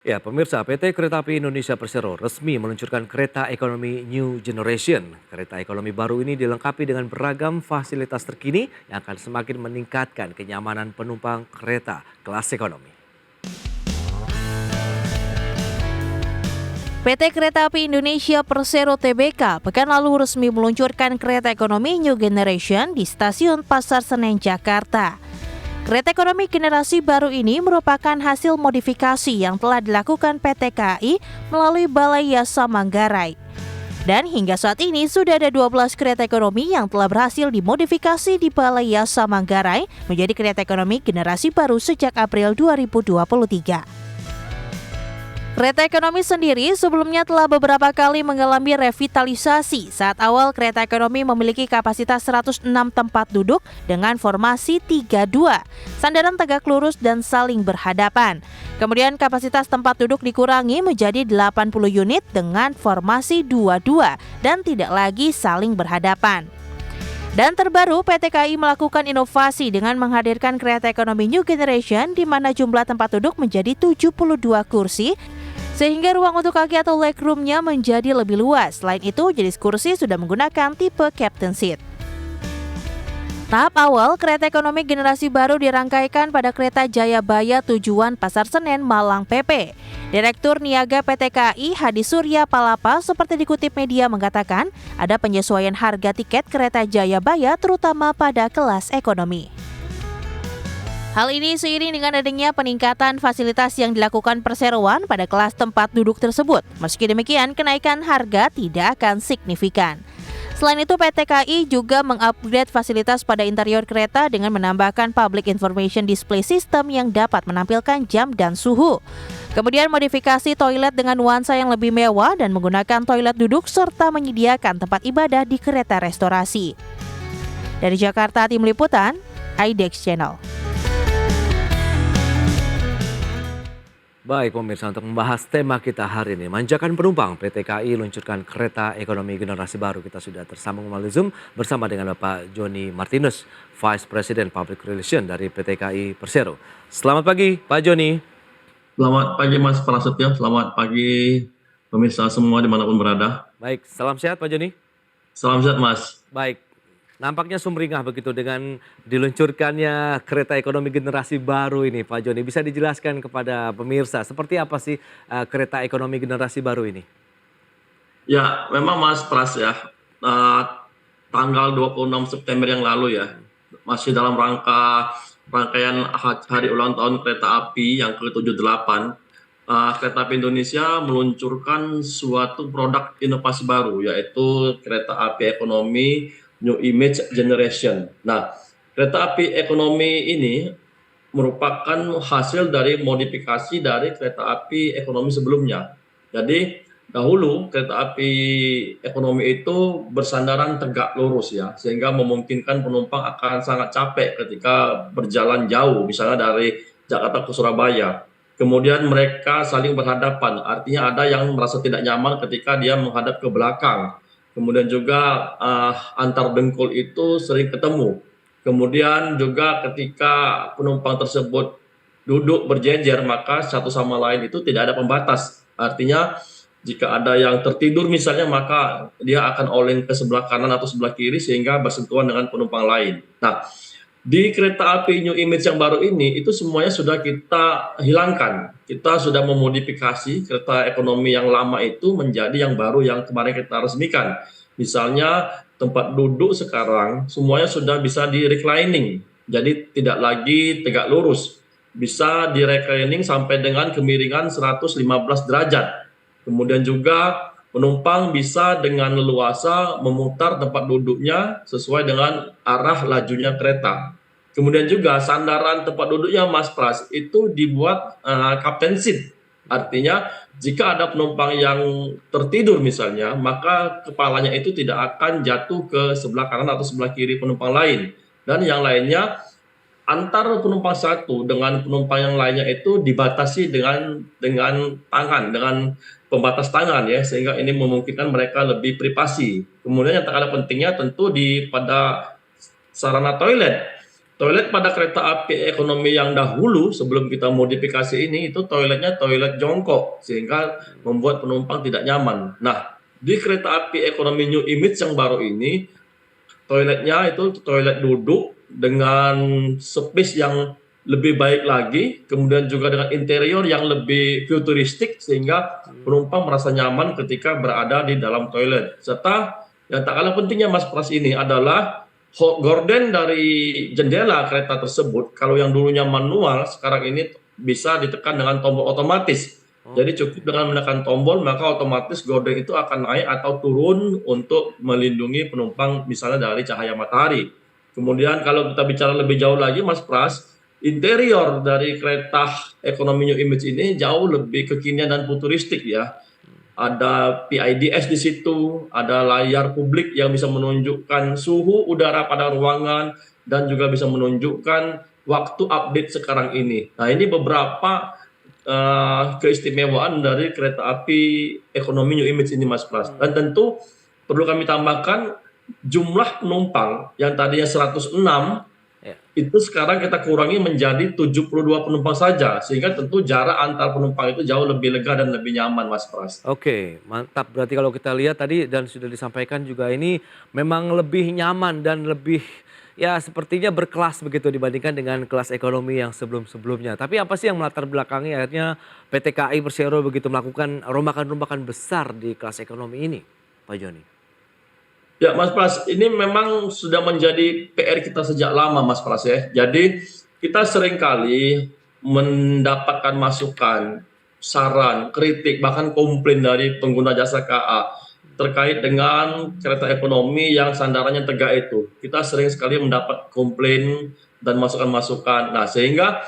Ya, pemirsa, PT Kereta Api Indonesia Persero resmi meluncurkan kereta ekonomi New Generation. Kereta ekonomi baru ini dilengkapi dengan beragam fasilitas terkini yang akan semakin meningkatkan kenyamanan penumpang kereta kelas ekonomi. PT Kereta Api Indonesia Persero Tbk pekan lalu resmi meluncurkan kereta ekonomi New Generation di stasiun Pasar Senen, Jakarta. Kereta ekonomi generasi baru ini merupakan hasil modifikasi yang telah dilakukan PT KAI melalui Balai Yasa Manggarai. Dan hingga saat ini sudah ada 12 kereta ekonomi yang telah berhasil dimodifikasi di Balai Yasa Manggarai menjadi kereta ekonomi generasi baru sejak April 2023. Kereta ekonomi sendiri sebelumnya telah beberapa kali mengalami revitalisasi saat awal kereta ekonomi memiliki kapasitas 106 tempat duduk dengan formasi 3-2, sandaran tegak lurus dan saling berhadapan. Kemudian kapasitas tempat duduk dikurangi menjadi 80 unit dengan formasi 2-2 dan tidak lagi saling berhadapan. Dan terbaru, PT KAI melakukan inovasi dengan menghadirkan kereta ekonomi New Generation di mana jumlah tempat duduk menjadi 72 kursi, sehingga ruang untuk kaki atau legroomnya menjadi lebih luas. Selain itu, jenis kursi sudah menggunakan tipe Captain Seat. Tahap awal, kereta ekonomi generasi baru dirangkaikan pada kereta Jayabaya tujuan Pasar Senen, Malang PP. Direktur Niaga PT KAI Hadi Surya Palapa seperti dikutip media mengatakan ada penyesuaian harga tiket kereta Jayabaya terutama pada kelas ekonomi. Hal ini seiring dengan adanya peningkatan fasilitas yang dilakukan perseroan pada kelas tempat duduk tersebut. Meski demikian, kenaikan harga tidak akan signifikan. Selain itu, PT KAI juga mengupgrade fasilitas pada interior kereta dengan menambahkan Public Information Display System yang dapat menampilkan jam dan suhu. Kemudian modifikasi toilet dengan nuansa yang lebih mewah dan menggunakan toilet duduk serta menyediakan tempat ibadah di kereta restorasi. Dari Jakarta, Tim Liputan, IDEX Channel. Baik pemirsa, untuk membahas tema kita hari ini, manjakan penumpang, PT KAI luncurkan kereta ekonomi generasi baru. Kita sudah tersambung melalui Zoom bersama dengan Bapak Joni Martinus, Vice President Public Relation dari PT KAI Persero. Selamat pagi Pak Joni. Selamat pagi Mas Prasetyo, selamat pagi pemirsa semua dimanapun berada. Baik, salam sehat Pak Joni. Salam sehat Mas. Baik, nampaknya sumringah begitu dengan diluncurkannya kereta ekonomi generasi baru ini Pak Joni. Bisa dijelaskan kepada pemirsa seperti apa sih kereta ekonomi generasi baru ini? Ya, memang Mas Pras ya, tanggal 26 September yang lalu ya, masih dalam rangkaian hari ulang tahun kereta api yang ke-78, Kereta Api Indonesia meluncurkan suatu produk inovasi baru, yaitu kereta api ekonomi New Image Generation. Nah, kereta api ekonomi ini merupakan hasil dari modifikasi dari kereta api ekonomi sebelumnya. Jadi, dahulu kereta api ekonomi itu bersandaran tegak lurus ya, sehingga memungkinkan penumpang akan sangat capek ketika berjalan jauh, misalnya dari Jakarta ke Surabaya. Kemudian mereka saling berhadapan, artinya ada yang merasa tidak nyaman ketika dia menghadap ke belakang. Kemudian juga antar dengkul itu sering ketemu. Kemudian juga ketika penumpang tersebut duduk berjejer, maka satu sama lain itu tidak ada pembatas. Artinya jika ada yang tertidur misalnya, maka dia akan oleng ke sebelah kanan atau sebelah kiri sehingga bersentuhan dengan penumpang lain. Nah, di kereta api New Image yang baru ini, itu semuanya sudah kita hilangkan. Kita sudah memodifikasi kereta ekonomi yang lama itu menjadi yang baru yang kemarin kita resmikan. Misalnya tempat duduk sekarang semuanya sudah bisa di reclining. Jadi tidak lagi tegak lurus. Bisa di reclining sampai dengan kemiringan 115 derajat. Kemudian juga penumpang bisa dengan leluasa memutar tempat duduknya sesuai dengan arah lajunya kereta. Kemudian juga sandaran tempat duduknya Mas Pras itu dibuat Captain Seat. Artinya jika ada penumpang yang tertidur misalnya, maka kepalanya itu tidak akan jatuh ke sebelah kanan atau sebelah kiri penumpang lain. Dan yang lainnya, antar penumpang satu dengan penumpang yang lainnya itu dibatasi dengan tangan, dengan pembatas tangan ya, sehingga ini memungkinkan mereka lebih privasi. Kemudian yang tak kalah pentingnya tentu pada sarana toilet. Toilet pada kereta api ekonomi yang dahulu sebelum kita modifikasi ini itu toiletnya toilet jongkok sehingga membuat penumpang tidak nyaman. Nah, di kereta api ekonomi New Image yang baru ini toiletnya itu toilet duduk dengan space yang lebih baik lagi, kemudian juga dengan interior yang lebih futuristik sehingga penumpang merasa nyaman ketika berada di dalam toilet. Serta yang tak kalah pentingnya Mas Pras ini adalah gorden dari jendela kereta tersebut, kalau yang dulunya manual, sekarang ini bisa ditekan dengan tombol otomatis. Jadi cukup dengan menekan tombol, maka otomatis gorden itu akan naik atau turun untuk melindungi penumpang misalnya dari cahaya matahari. Kemudian kalau kita bicara lebih jauh lagi Mas Pras, interior dari kereta ekonomi New Image ini jauh lebih kekinian dan futuristik ya. Ada PIDS di situ, ada layar publik yang bisa menunjukkan suhu udara pada ruangan dan juga bisa menunjukkan waktu update sekarang ini. Nah, ini beberapa keistimewaan dari kereta api ekonomi New Image ini Mas Pras. Dan tentu perlu kami tambahkan jumlah penumpang yang tadinya 106 Ya. itu sekarang kita kurangi menjadi 72 penumpang saja, sehingga tentu jarak antar penumpang itu jauh lebih lega dan lebih nyaman Mas Pras. Oke, mantap. Berarti kalau kita lihat tadi dan sudah disampaikan juga ini memang lebih nyaman dan lebih ya sepertinya berkelas begitu dibandingkan dengan kelas ekonomi yang sebelum-sebelumnya. Tapi apa sih yang melatar belakangi akhirnya PT KAI Persero begitu melakukan rombakan-rombakan besar di kelas ekonomi ini, Pak Joni? Ya Mas Pras, ini memang sudah menjadi PR kita sejak lama Mas Pras ya. Jadi kita seringkali mendapatkan masukan, saran, kritik, bahkan komplain dari pengguna jasa KA terkait dengan kereta ekonomi yang sandarannya tegak itu. Kita sering sekali mendapat komplain dan masukan-masukan. Nah, sehingga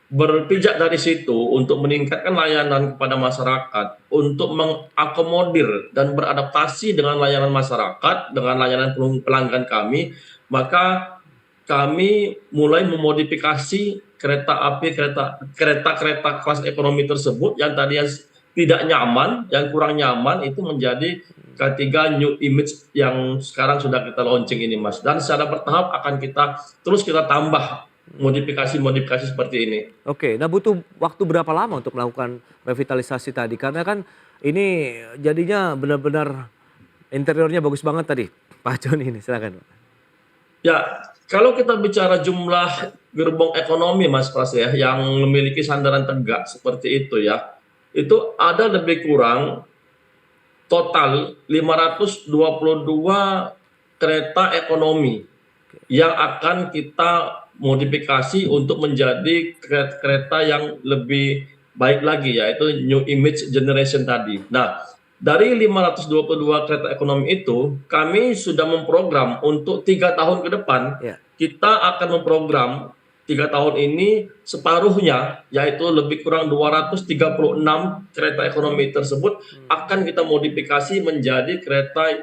berpijak dari situ untuk meningkatkan layanan kepada masyarakat, untuk mengakomodir dan beradaptasi dengan layanan masyarakat, dengan layanan pelanggan kami, maka kami mulai memodifikasi kereta-kereta kelas ekonomi tersebut yang tadinya tidak nyaman, yang kurang nyaman itu menjadi K3 New Image yang sekarang sudah kita launching ini Mas. Dan secara bertahap akan kita tambah modifikasi seperti ini. Oke, nah butuh waktu berapa lama untuk melakukan revitalisasi tadi? Karena kan ini jadinya benar-benar interiornya bagus banget tadi, Pak Joni ini silakan. Ya, kalau kita bicara jumlah gerbong ekonomi Mas Pras ya, yang memiliki sandaran tegak seperti itu ya, itu ada lebih kurang total 522 kereta ekonomi yang akan kita modifikasi untuk menjadi kereta yang lebih baik lagi, yaitu New Image Generation tadi. Nah, dari 522 kereta ekonomi itu, kami sudah memprogram untuk 3 tahun ke depan, Ya. kita akan memprogram 3 tahun ini separuhnya, yaitu lebih kurang 236 kereta ekonomi tersebut akan kita modifikasi menjadi kereta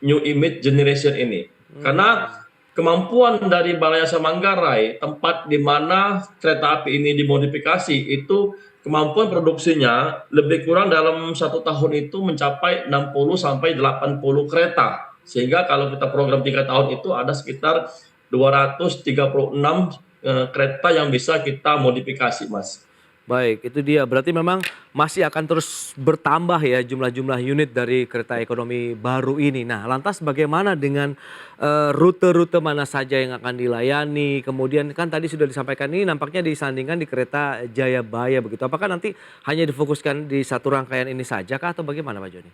New Image Generation ini. Karena kemampuan dari Balayasa Manggarai, tempat di mana kereta api ini dimodifikasi, itu kemampuan produksinya lebih kurang dalam 1 tahun itu mencapai 60 sampai 80 kereta. Sehingga kalau kita program 3 tahun itu ada sekitar 236 kereta yang bisa kita modifikasi, Mas. Baik, itu dia. Berarti memang masih akan terus bertambah ya jumlah-jumlah unit dari kereta ekonomi baru ini. Nah, lantas bagaimana dengan rute-rute mana saja yang akan dilayani? Kemudian kan tadi sudah disampaikan ini nampaknya disandingkan di kereta Jayabaya begitu. Apakah nanti hanya difokuskan di satu rangkaian ini saja kah atau bagaimana Pak Joni?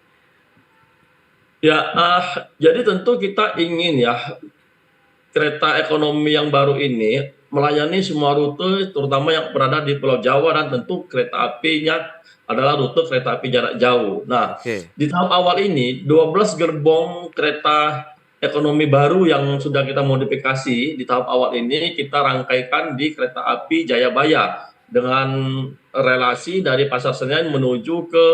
Ya, jadi tentu kita ingin ya kereta ekonomi yang baru ini melayani semua rute terutama yang berada di Pulau Jawa dan tentu kereta apinya adalah rute kereta api jarak jauh. Nah, di tahap awal ini 12 gerbong kereta ekonomi baru yang sudah kita modifikasi di tahap awal ini kita rangkaikan di kereta api Jayabaya dengan relasi dari Pasar Senen menuju ke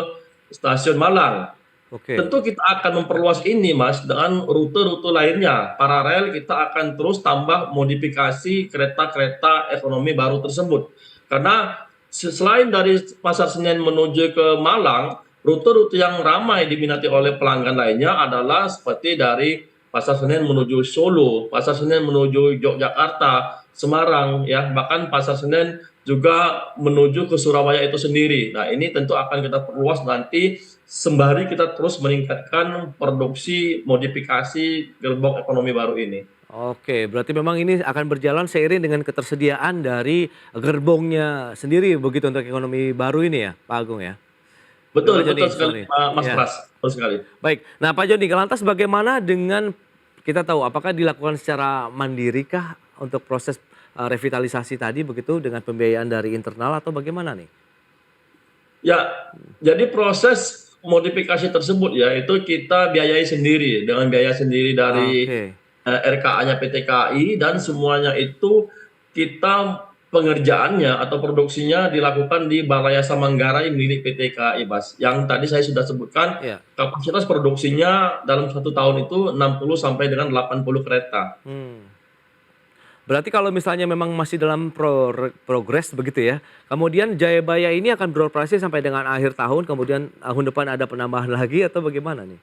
Stasiun Malang. Tentu kita akan memperluas ini Mas dengan rute-rute lainnya. Paralel kita akan terus tambah modifikasi kereta-kereta ekonomi baru tersebut. Karena selain dari Pasar Senen menuju ke Malang, rute-rute yang ramai diminati oleh pelanggan lainnya adalah seperti dari Pasar Senen menuju Solo, Pasar Senen menuju Yogyakarta, Semarang ya, bahkan Pasar Senen juga menuju ke Surabaya itu sendiri. Nah, ini tentu akan kita perluas nanti sembari kita terus meningkatkan produksi modifikasi gerbong ekonomi baru ini. Oke, berarti memang ini akan berjalan seiring dengan ketersediaan dari gerbongnya sendiri begitu untuk ekonomi baru ini ya, Pak Agung ya? Betul Pak Betul, Joni? betul sekali Sorry. Mas Ya, Pras, betul sekali. baik. Nah Pak Joni, lantas bagaimana dengan kita tahu apakah dilakukan secara mandiri kah untuk proses revitalisasi tadi begitu dengan pembiayaan dari internal atau bagaimana nih? Ya, jadi proses modifikasi tersebut ya, itu kita biayai sendiri, dengan biaya sendiri dari Oke. RKA-nya PT KAI, dan semuanya itu kita pengerjaannya atau produksinya dilakukan di Balai Yasa Manggarai milik PT KAI, Mas. Yang tadi saya sudah sebutkan Ya. kapasitas produksinya dalam 1 tahun itu 60 sampai dengan 80 kereta. Hmm. Berarti kalau misalnya memang masih dalam progres begitu ya, kemudian Jayabaya ini akan beroperasi sampai dengan akhir tahun, kemudian tahun depan ada penambahan lagi atau bagaimana nih?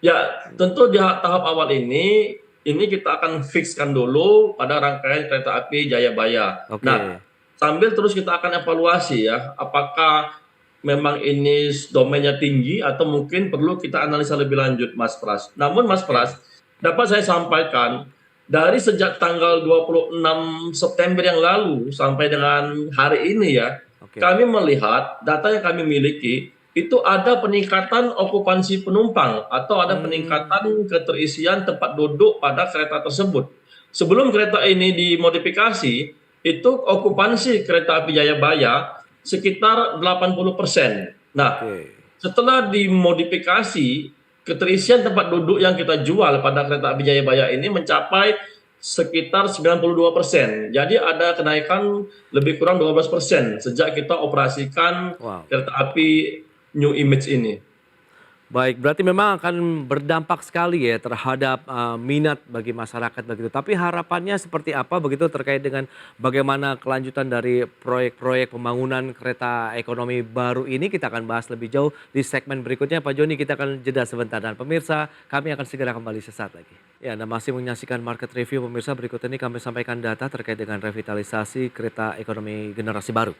Ya, tentu di tahap awal ini kita akan fixkan dulu pada rangkaian kereta api Jayabaya. Nah, Oke. sambil terus kita akan evaluasi ya, apakah memang ini domainnya tinggi atau mungkin perlu kita analisa lebih lanjut, Mas Pras. Namun Mas Oke. Pras, dapat saya sampaikan, dari sejak tanggal 26 September yang lalu sampai dengan hari ini ya, Oke. kami melihat data yang kami miliki itu ada peningkatan okupansi penumpang atau ada Hmm. peningkatan keterisian tempat duduk pada kereta tersebut. Sebelum kereta ini dimodifikasi, itu okupansi kereta api Jayabaya sekitar 80%. Nah, Oke. setelah dimodifikasi, keterisian tempat duduk yang kita jual pada kereta api Jayabaya ini mencapai sekitar 92%. Jadi ada kenaikan lebih kurang 12% sejak kita operasikan Wow. kereta api New Image ini. Baik, berarti memang akan berdampak sekali ya terhadap minat bagi masyarakat begitu. Tapi harapannya seperti apa begitu terkait dengan bagaimana kelanjutan dari proyek-proyek pembangunan kereta ekonomi baru ini kita akan bahas lebih jauh di segmen berikutnya. Pak Joni, kita akan jeda sebentar dan pemirsa kami akan segera kembali sesaat lagi. Ya, Anda masih menyaksikan Market Review pemirsa, berikut ini kami sampaikan data terkait dengan revitalisasi kereta ekonomi generasi baru.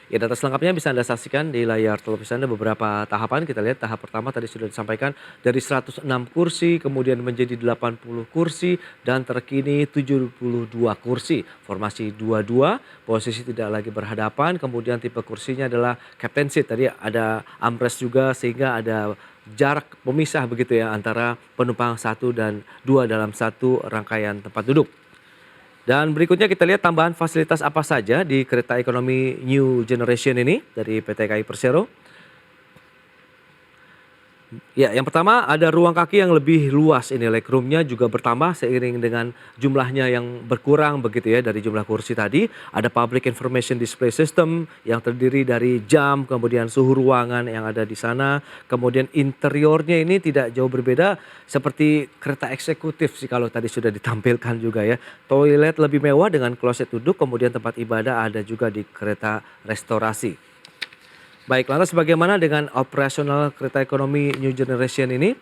Ya, data selengkapnya bisa Anda saksikan di layar televisi Anda beberapa tahapan. Kita lihat tahap pertama tadi sudah disampaikan dari 106 kursi kemudian menjadi 80 kursi dan terkini 72 kursi. Formasi 22, posisi tidak lagi berhadapan, kemudian tipe kursinya adalah captain seat. Tadi ada armrest juga sehingga ada jarak pemisah begitu ya antara penumpang 1 dan 2 dalam satu rangkaian tempat duduk. Dan berikutnya kita lihat tambahan fasilitas apa saja di kereta ekonomi New Generation ini dari PT KAI Persero. Ya, yang pertama ada ruang kaki yang lebih luas ini, legroomnya juga bertambah seiring dengan jumlahnya yang berkurang begitu ya dari jumlah kursi tadi. Ada public information display system yang terdiri dari jam, kemudian suhu ruangan yang ada di sana. Kemudian interiornya ini tidak jauh berbeda seperti kereta eksekutif sih kalau tadi sudah ditampilkan juga ya. Toilet lebih mewah dengan kloset duduk, kemudian tempat ibadah ada juga di kereta restorasi. Baik, lantas bagaimana dengan operasional kereta ekonomi New Generation ini?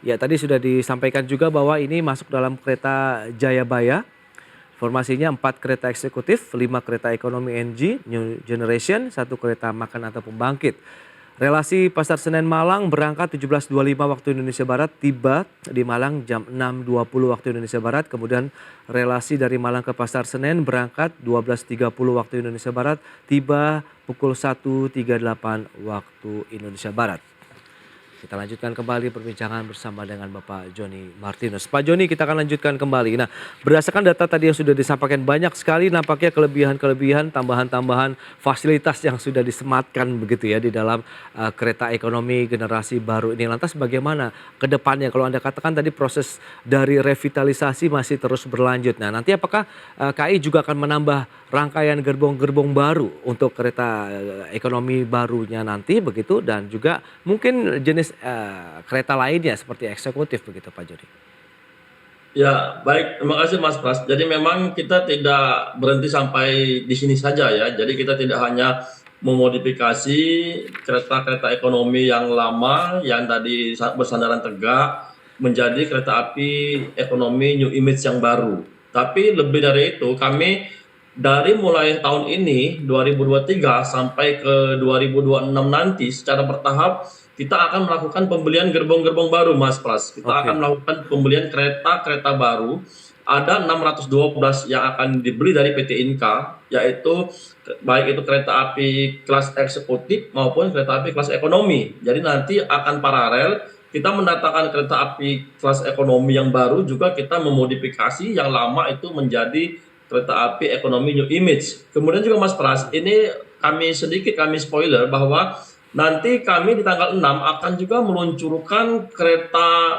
Ya, tadi sudah disampaikan juga bahwa ini masuk dalam kereta Jayabaya. Formasinya 4 kereta eksekutif, 5 kereta ekonomi NG New Generation, 1 kereta makan atau pembangkit. Relasi Pasar Senen Malang berangkat 17.25 waktu Indonesia Barat, tiba di Malang jam 6.20 waktu Indonesia Barat. Kemudian relasi dari Malang ke Pasar Senen berangkat 12.30 waktu Indonesia Barat, tiba pukul 1.38 waktu Indonesia Barat. Kita lanjutkan kembali perbincangan bersama dengan Bapak Joni Martinus. Pak Joni, kita akan lanjutkan kembali. Nah, berdasarkan data tadi yang sudah disampaikan, banyak sekali nampaknya kelebihan-kelebihan, tambahan-tambahan fasilitas yang sudah disematkan begitu ya di dalam kereta ekonomi generasi baru ini. Lantas bagaimana ke depannya? Kalau Anda katakan tadi proses dari revitalisasi masih terus berlanjut. Nah, nanti apakah KAI juga akan menambah rangkaian gerbong-gerbong baru untuk kereta ekonomi barunya nanti begitu, dan juga mungkin jenis kereta lainnya seperti eksekutif begitu Pak Joni? Ya, baik. Terima kasih Mas Pras. Jadi memang kita tidak berhenti sampai di sini saja ya. Jadi kita tidak hanya memodifikasi kereta-kereta ekonomi yang lama yang tadi bersandaran tegak menjadi kereta api ekonomi New Image yang baru. Tapi lebih dari itu, kami dari mulai tahun ini 2023 sampai ke 2026 nanti secara bertahap kita akan melakukan pembelian gerbong-gerbong baru, Mas Pras. Kita akan Oke. melakukan pembelian kereta-kereta baru. Ada 612 yang akan dibeli dari PT Inka, yaitu baik itu kereta api kelas eksekutif maupun kereta api kelas ekonomi. Jadi nanti akan paralel kita mendatangkan kereta api kelas ekonomi yang baru, juga kita memodifikasi yang lama itu menjadi kereta api ekonomi new image. Kemudian juga Mas Pras, ini kami spoiler bahwa nanti kami di tanggal 6 akan juga meluncurkan kereta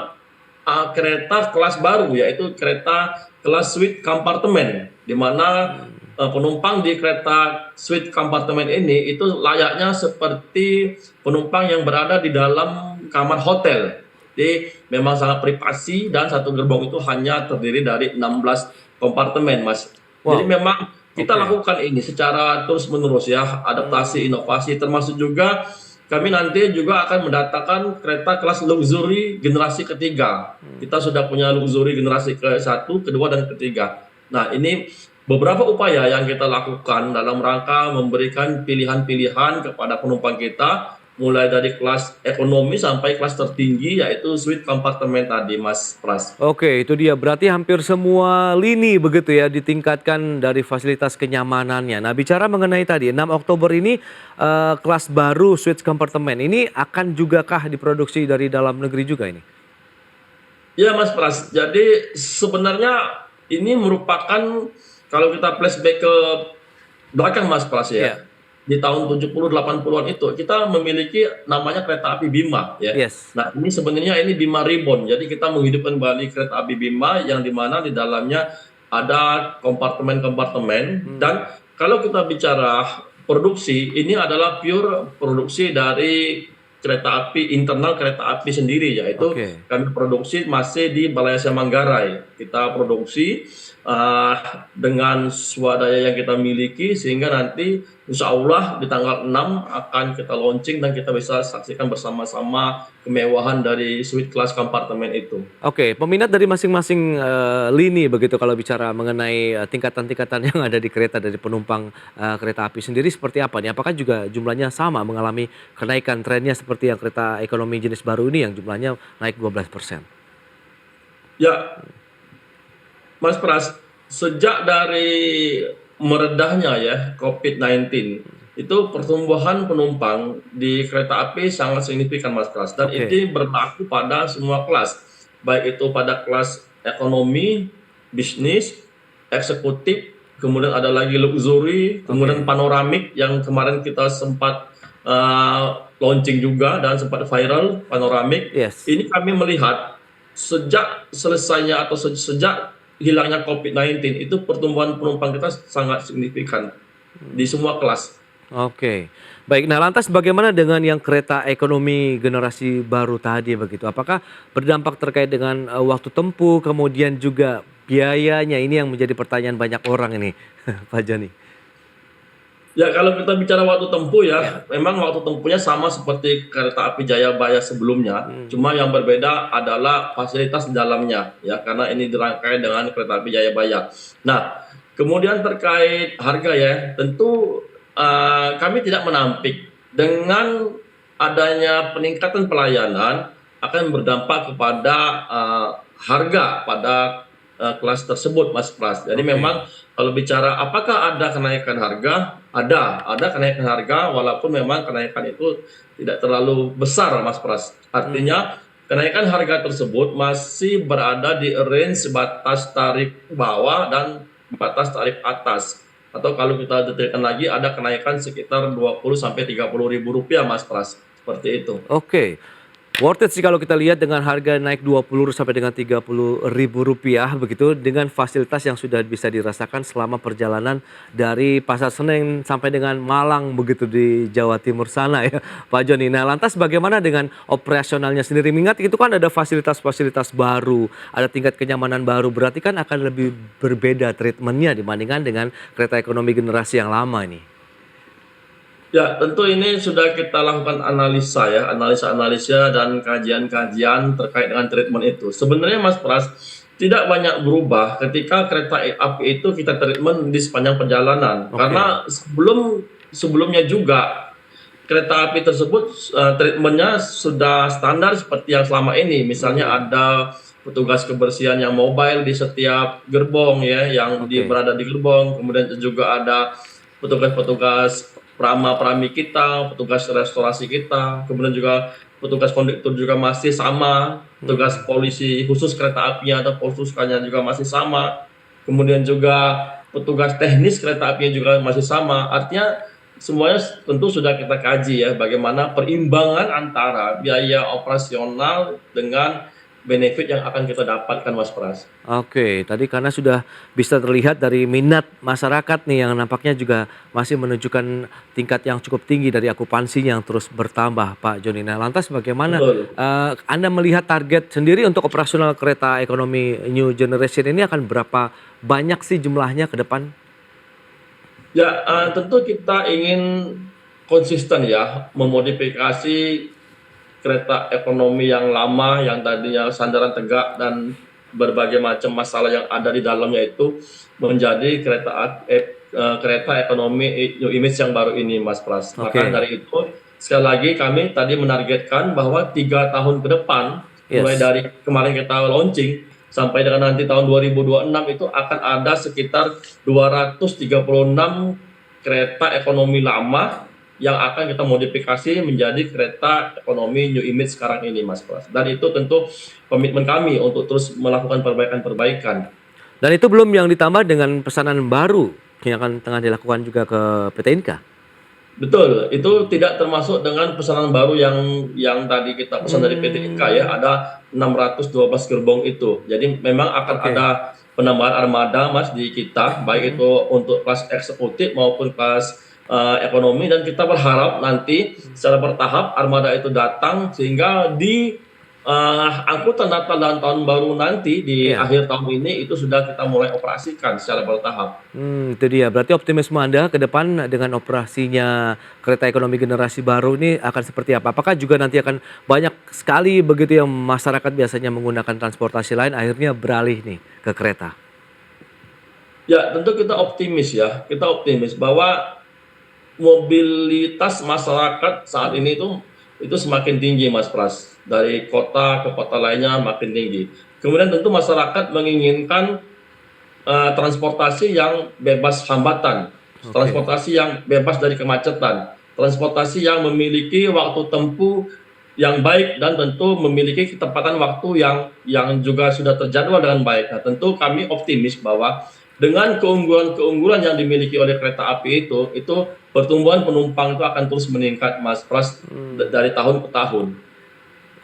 kelas baru, yaitu kereta kelas suite kompartemen, di mana penumpang di kereta suite kompartemen ini itu layaknya seperti penumpang yang berada di dalam kamar hotel. Jadi memang sangat privasi, dan satu gerbong itu hanya terdiri dari 16 kompartemen, Mas. Jadi Wow. memang kita Oke. lakukan ini secara terus-menerus ya, adaptasi, inovasi, termasuk juga kami nanti juga akan mendatangkan kereta kelas luxury generasi ketiga. Kita sudah punya luxury generasi ke-1, kedua, dan ketiga. Nah, ini beberapa upaya yang kita lakukan dalam rangka memberikan pilihan-pilihan kepada penumpang kita, mulai dari kelas ekonomi sampai kelas tertinggi, yaitu suite kompartemen tadi, Mas Pras. Oke, itu dia. Berarti hampir semua lini begitu ya ditingkatkan dari fasilitas kenyamanannya. Nah, bicara mengenai tadi 6 Oktober ini kelas baru suite kompartemen ini akan juga kah diproduksi dari dalam negeri juga ini? Ya, Mas Pras. Jadi sebenarnya ini merupakan, kalau kita flashback ke belakang, Mas Pras Ya. ya. Di tahun 70 80-an itu kita memiliki namanya kereta api Bima ya. Yes. Nah, ini sebenarnya ini Bima Reborn. Jadi kita menghidupkan kembali kereta api Bima yang dimana di dalamnya ada kompartemen-kompartemen. Dan kalau kita bicara produksi, ini adalah pure produksi dari kereta api internal, kereta api sendiri, yaitu Oke. kami produksi masih di Balai Lasa Manggarai. Kita produksi dengan swadaya yang kita miliki, sehingga nanti insya Allah di tanggal 6 akan kita launching dan kita bisa saksikan bersama-sama kemewahan dari suite kelas kompartemen itu. Oke, peminat dari masing-masing lini begitu kalau bicara mengenai tingkatan-tingkatan yang ada di kereta dari penumpang kereta api sendiri seperti apa nih? Apakah juga jumlahnya sama mengalami kenaikan trennya seperti yang kereta ekonomi jenis baru ini yang jumlahnya naik 12%? Ya, Mas Pras, sejak dari meredahnya ya COVID-19, itu pertumbuhan penumpang di kereta api sangat signifikan, Mas Pras. Dan Oke. ini berlaku pada semua kelas, baik itu pada kelas ekonomi, bisnis, eksekutif, kemudian ada lagi luxury, kemudian panoramik yang kemarin kita sempat launching juga dan sempat viral, panoramik. Yes. Ini kami melihat sejak selesainya atau sejak hilangnya COVID-19 itu pertumbuhan penumpang kita sangat signifikan di semua kelas. Oke. Baik, nah lantas bagaimana dengan yang kereta ekonomi generasi baru tadi begitu? Apakah berdampak terkait dengan waktu tempuh, kemudian juga biayanya? Ini yang menjadi pertanyaan banyak orang ini, Pak Joni. Ya, kalau kita bicara waktu tempuh ya, memang waktu tempuhnya sama seperti kereta api Jayabaya sebelumnya. Cuma yang berbeda adalah fasilitas di dalamnya ya, karena ini dirangkai dengan kereta api Jayabaya. Nah, kemudian terkait harga ya, tentu kami tidak menampik dengan adanya peningkatan pelayanan akan berdampak kepada harga pada kelas tersebut, Mas Pras. Jadi Oke. memang kalau bicara apakah ada kenaikan harga, ada kenaikan harga, walaupun memang kenaikan itu tidak terlalu besar, Mas Pras. Artinya kenaikan harga tersebut masih berada di range batas tarif bawah dan batas tarif atas. Atau kalau kita detailkan lagi, ada kenaikan sekitar 20 sampai 30 ribu rupiah, Mas Pras. Seperti itu. Oke. Worth it sih kalau kita lihat dengan harga naik 20 sampai dengan 30 ribu rupiah begitu, dengan fasilitas yang sudah bisa dirasakan selama perjalanan dari Pasar Senen sampai dengan Malang begitu di Jawa Timur sana ya Pak Joni. Nah lantas bagaimana dengan operasionalnya sendiri? Mengingat itu kan ada fasilitas-fasilitas baru, ada tingkat kenyamanan baru, berarti kan akan lebih berbeda treatmentnya dibandingkan dengan kereta ekonomi generasi yang lama ini. Ya, tentu ini sudah kita lakukan analisa ya, analisa-analisa dan kajian-kajian terkait dengan treatment itu. Sebenarnya Mas Pras, tidak banyak berubah ketika kereta api itu kita treatment di sepanjang perjalanan. Oke. Karena sebelumnya juga kereta api tersebut treatmentnya sudah standar seperti yang selama ini. Misalnya ada petugas kebersihan yang mobile di setiap gerbong ya, yang Oke. berada di gerbong. Kemudian juga ada petugas-petugas prama-prami kita, petugas restorasi kita, kemudian juga petugas kondektur juga masih sama, petugas polisi khusus kereta apinya atau polsuskanya juga masih sama, kemudian juga petugas teknis kereta apinya juga masih sama. Artinya semuanya tentu sudah kita kaji ya, bagaimana perimbangan antara biaya operasional dengan benefit yang akan kita dapatkan, Mas Pras. Oke, tadi karena sudah bisa terlihat dari minat masyarakat nih yang nampaknya juga masih menunjukkan tingkat yang cukup tinggi dari akupansi yang terus bertambah, Pak Joni. Nah, lantas bagaimana Betul. Anda melihat target sendiri untuk operasional kereta ekonomi New Generation ini akan berapa banyak sih jumlahnya ke depan? Ya, tentu kita ingin konsisten ya, memodifikasi kereta ekonomi yang lama, yang tadinya sandaran tegak dan berbagai macam masalah yang ada di dalamnya itu menjadi kereta ekonomi New Image yang baru ini, Mas Pras. Oke. Maka dari itu, sekali lagi kami tadi menargetkan bahwa 3 tahun ke depan, mulai Yes. dari kemarin kita launching, sampai dengan nanti tahun 2026 itu akan ada sekitar 236 kereta ekonomi lama yang akan kita modifikasi menjadi kereta ekonomi New Image sekarang ini, Mas Pras. Dan itu tentu komitmen kami untuk terus melakukan perbaikan-perbaikan. Dan itu belum yang ditambah dengan pesanan baru yang akan tengah dilakukan juga ke PT Inka. Betul, itu tidak termasuk dengan pesanan baru yang tadi kita pesan dari PT Inka ya, ada 612 gerbong itu. Jadi memang akan Oke. ada penambahan armada, Mas, di kita, baik itu untuk kelas eksekutif maupun kelas ekonomi, dan kita berharap nanti secara bertahap armada itu datang sehingga di angkutan Natal dan Tahun Baru nanti di Iya. akhir tahun ini itu sudah kita mulai operasikan secara bertahap. Itu dia. Berarti optimisme Anda ke depan dengan operasinya kereta ekonomi generasi baru ini akan seperti apa? Apakah juga nanti akan banyak sekali begitu yang masyarakat biasanya menggunakan transportasi lain akhirnya beralih nih ke kereta? Ya, tentu kita optimis ya. Kita optimis bahwa mobilitas masyarakat saat ini itu semakin tinggi, Mas Pras. Dari kota ke kota lainnya makin tinggi. Kemudian tentu masyarakat menginginkan transportasi yang bebas hambatan, Oke. transportasi yang bebas dari kemacetan, transportasi yang memiliki waktu tempuh yang baik dan tentu memiliki ketepatan waktu yang juga sudah terjadwal dengan baik. Nah, tentu kami optimis bahwa dengan keunggulan-keunggulan yang dimiliki oleh kereta api itu pertumbuhan penumpang itu akan terus meningkat, Mas Pras, dari tahun ke tahun.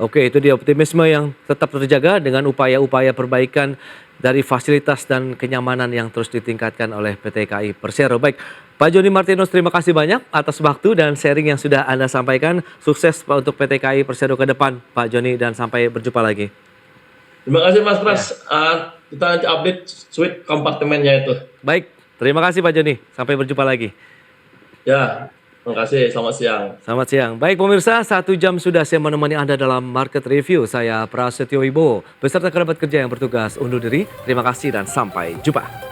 Oke, itu dia optimisme yang tetap terjaga dengan upaya-upaya perbaikan dari fasilitas dan kenyamanan yang terus ditingkatkan oleh PT KAI Persero. Baik, Pak Joni Martinus, terima kasih banyak atas waktu dan sharing yang sudah Anda sampaikan. Sukses Pak untuk PT KAI Persero ke depan, Pak Joni, dan sampai berjumpa lagi. Terima kasih, Mas Pras. Kita nanti update suite kompartemennya itu. Baik, terima kasih Pak Joni. Sampai berjumpa lagi. Ya, terima kasih. Selamat siang. Selamat siang. Baik pemirsa, 1 jam sudah saya menemani Anda dalam Market Review. Saya Prasetyo Wibowo, beserta kerabat kerja yang bertugas undur diri. Terima kasih dan sampai jumpa.